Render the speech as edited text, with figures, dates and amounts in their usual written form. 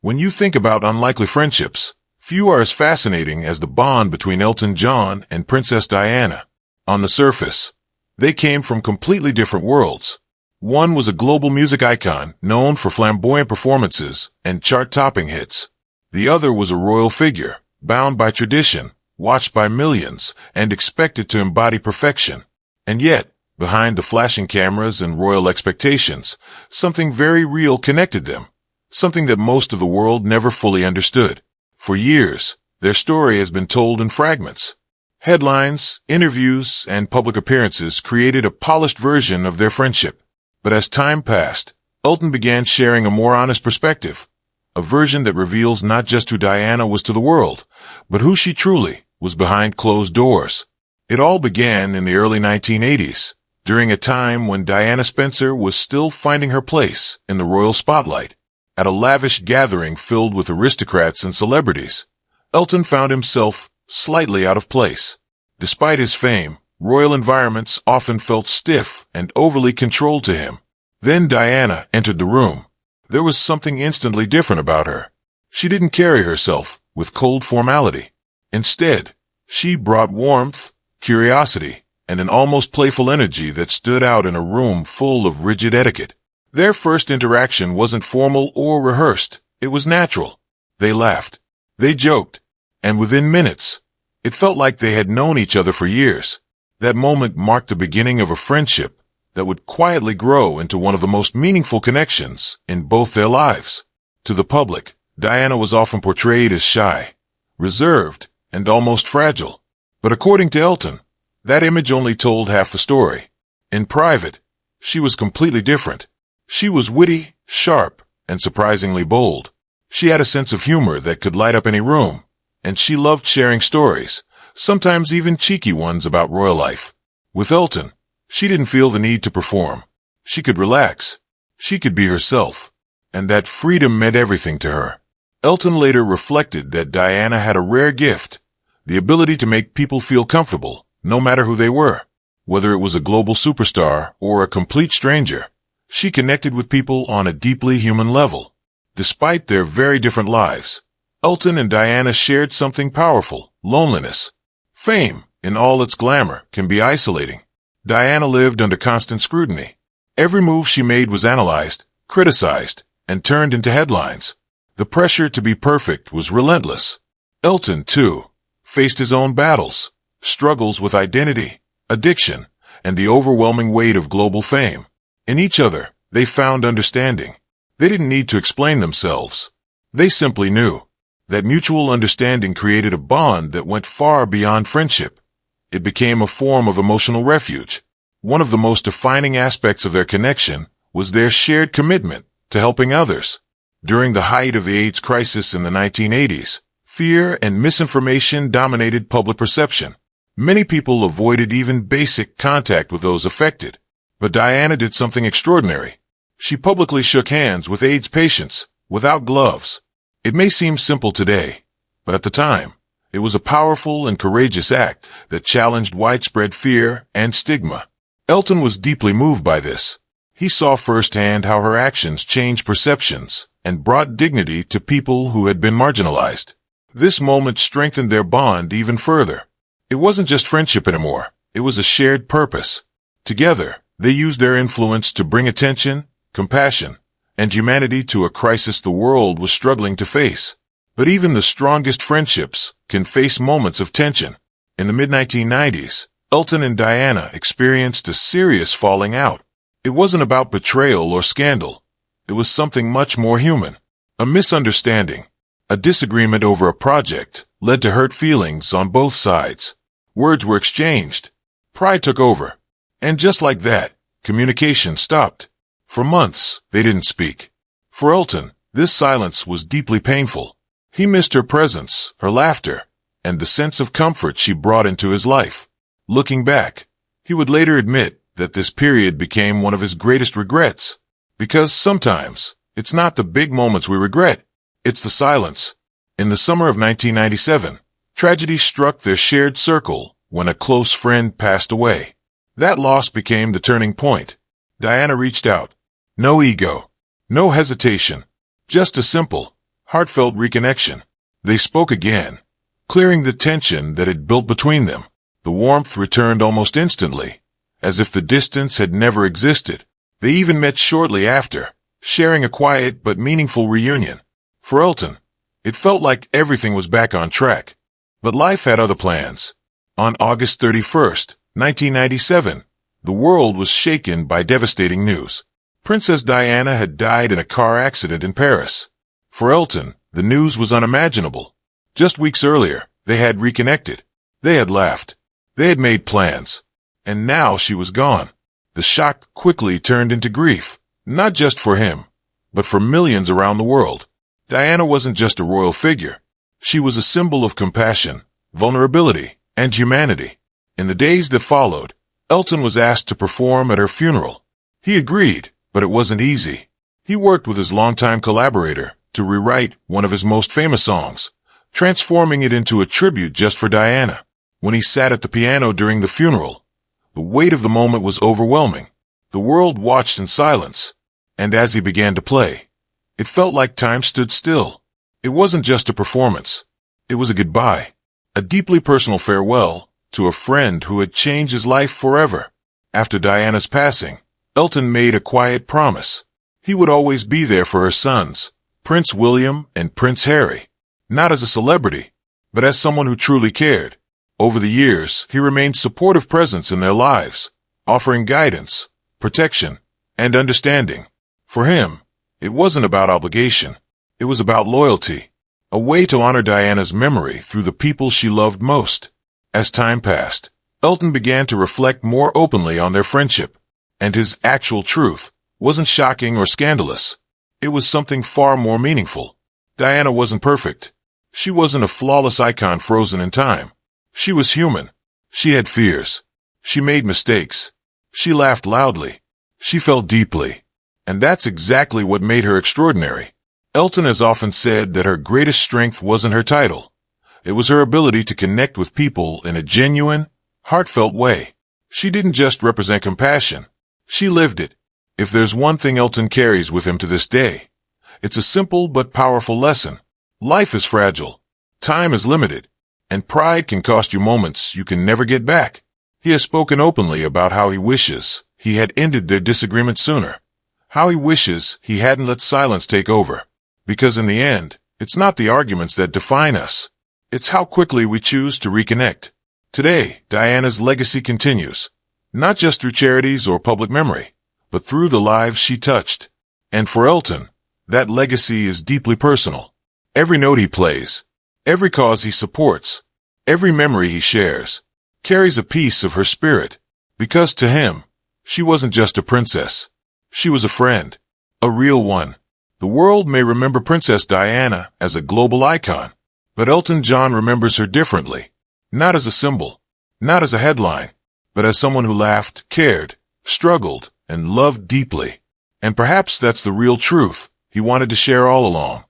When you think about unlikely friendships, few are as fascinating as the bond between Elton John and Princess Diana. On the surface, they came from completely different worlds. One was a global music icon known for flamboyant performances and chart-topping hits. The other was a royal figure, bound by tradition, watched by millions, and expected to embody perfection. And yet, behind the flashing cameras and royal expectations, something very real connected them. Something that most of the world never fully understood. For years, their story has been told in fragments. Headlines, interviews, and public appearances created a polished version of their friendship. But as time passed, Elton began sharing a more honest perspective. A version that reveals not just who Diana was to the world, but who she truly was behind closed doors. It all began in the early 1980s, during a time when Diana Spencer was still finding her place in the royal spotlight. At a lavish gathering filled with aristocrats and celebrities, Elton found himself slightly out of place. Despite his fame, royal environments often felt stiff and overly controlled to him. Then Diana entered the room. There was something instantly different about her. She didn't carry herself with cold formality. Instead, she brought warmth, curiosity, and an almost playful energy that stood out in a room full of rigid etiquette. Their first interaction wasn't formal or rehearsed. It was natural. They laughed. They joked. And within minutes, it felt like they had known each other for years. That moment marked the beginning of a friendship that would quietly grow into one of the most meaningful connections in both their lives. To the public, Diana was often portrayed as shy, reserved, and almost fragile. But according to Elton, that image only told half the story. In private, she was completely different. She was witty, sharp, and surprisingly bold. She had a sense of humor that could light up any room, and she loved sharing stories, sometimes even cheeky ones about royal life. With Elton, she didn't feel the need to perform. She could relax. She could be herself, and that freedom meant everything to her. Elton later reflected that Diana had a rare gift, the ability to make people feel comfortable, no matter who they were. Whether it was a global superstar or a complete stranger, she connected with people on a deeply human level. Despite their very different lives, Elton and Diana shared something powerful: loneliness. Fame, in all its glamour, can be isolating. Diana lived under constant scrutiny. Every move she made was analyzed, criticized, and turned into headlines. The pressure to be perfect was relentless. Elton, too, faced his own battles, struggles with identity, addiction, and the overwhelming weight of global fame. In each other, they found understanding. They didn't need to explain themselves. They simply knew. That mutual understanding created a bond that went far beyond friendship. It became a form of emotional refuge. One of the most defining aspects of their connection was their shared commitment to helping others. During the height of the AIDS crisis in the 1980s, fear and misinformation dominated public perception. Many people avoided even basic contact with those affected. But Diana did something extraordinary. She publicly shook hands with AIDS patients, without gloves. It may seem simple today, but at the time, it was a powerful and courageous act that challenged widespread fear and stigma. Elton was deeply moved by this. He saw firsthand how her actions changed perceptions and brought dignity to people who had been marginalized. This moment strengthened their bond even further. It wasn't just friendship anymore. It was a shared purpose. Together, they used their influence to bring attention, compassion, and humanity to a crisis the world was struggling to face. But even the strongest friendships can face moments of tension. In the mid-1990s, Elton and Diana experienced a serious falling out. It wasn't about betrayal or scandal. It was something much more human. A misunderstanding, a disagreement over a project, led to hurt feelings on both sides. Words were exchanged. Pride took over. And just like that, communication stopped. For months, they didn't speak. For Elton, this silence was deeply painful. He missed her presence, her laughter, and the sense of comfort she brought into his life. Looking back, he would later admit that this period became one of his greatest regrets. Because sometimes, it's not the big moments we regret, it's the silence. In the summer of 1997, tragedy struck their shared circle when a close friend passed away. That loss became the turning point. Diana reached out. No ego. No hesitation. Just a simple, heartfelt reconnection. They spoke again, clearing the tension that had built between them. The warmth returned almost instantly, as if the distance had never existed. They even met shortly after, sharing a quiet but meaningful reunion. For Elton, it felt like everything was back on track. But life had other plans. On August 31st, 1997, the world was shaken by devastating news. Princess Diana had died in a car accident in Paris. For Elton, the news was unimaginable. Just weeks earlier, they had reconnected. They had laughed. They had made plans. And now she was gone. The shock quickly turned into grief, not just for him, but for millions around the world. Diana wasn't just a royal figure. She was a symbol of compassion, vulnerability, and humanity. In the days that followed, Elton was asked to perform at her funeral. He agreed, but it wasn't easy. He worked with his longtime collaborator to rewrite one of his most famous songs, transforming it into a tribute just for Diana. When he sat at the piano during the funeral, the weight of the moment was overwhelming. The world watched in silence, and as he began to play, it felt like time stood still. It wasn't just a performance. It was a goodbye, a deeply personal farewell to a friend who had changed his life forever. After Diana's passing, Elton made a quiet promise. He would always be there for her sons, Prince William and Prince Harry, not as a celebrity, but as someone who truly cared. Over the years, he remained a supportive presence in their lives, offering guidance, protection, and understanding. For him, it wasn't about obligation. It was about loyalty, a way to honor Diana's memory through the people she loved most. As time passed, Elton began to reflect more openly on their friendship, and his actual truth wasn't shocking or scandalous. It was something far more meaningful. Diana wasn't perfect. She wasn't a flawless icon frozen in time. She was human. She had fears. She made mistakes. She laughed loudly. She felt deeply. And that's exactly what made her extraordinary. Elton has often said that her greatest strength wasn't her title. It was her ability to connect with people in a genuine, heartfelt way. She didn't just represent compassion. She lived it. If there's one thing Elton carries with him to this day, it's a simple but powerful lesson. Life is fragile. Time is limited. And pride can cost you moments you can never get back. He has spoken openly about how he wishes he had ended their disagreement sooner. How he wishes he hadn't let silence take over. Because in the end, it's not the arguments that define us. It's how quickly we choose to reconnect. Today, Diana's legacy continues, not just through charities or public memory, but through the lives she touched. And for Elton, that legacy is deeply personal. Every note he plays, every cause he supports, every memory he shares, carries a piece of her spirit. Because to him, she wasn't just a princess. She was a friend, a real one. The world may remember Princess Diana as a global icon, but Elton John remembers her differently. Not as a symbol, not as a headline, but as someone who laughed, cared, struggled, and loved deeply. And perhaps that's the real truth he wanted to share all along.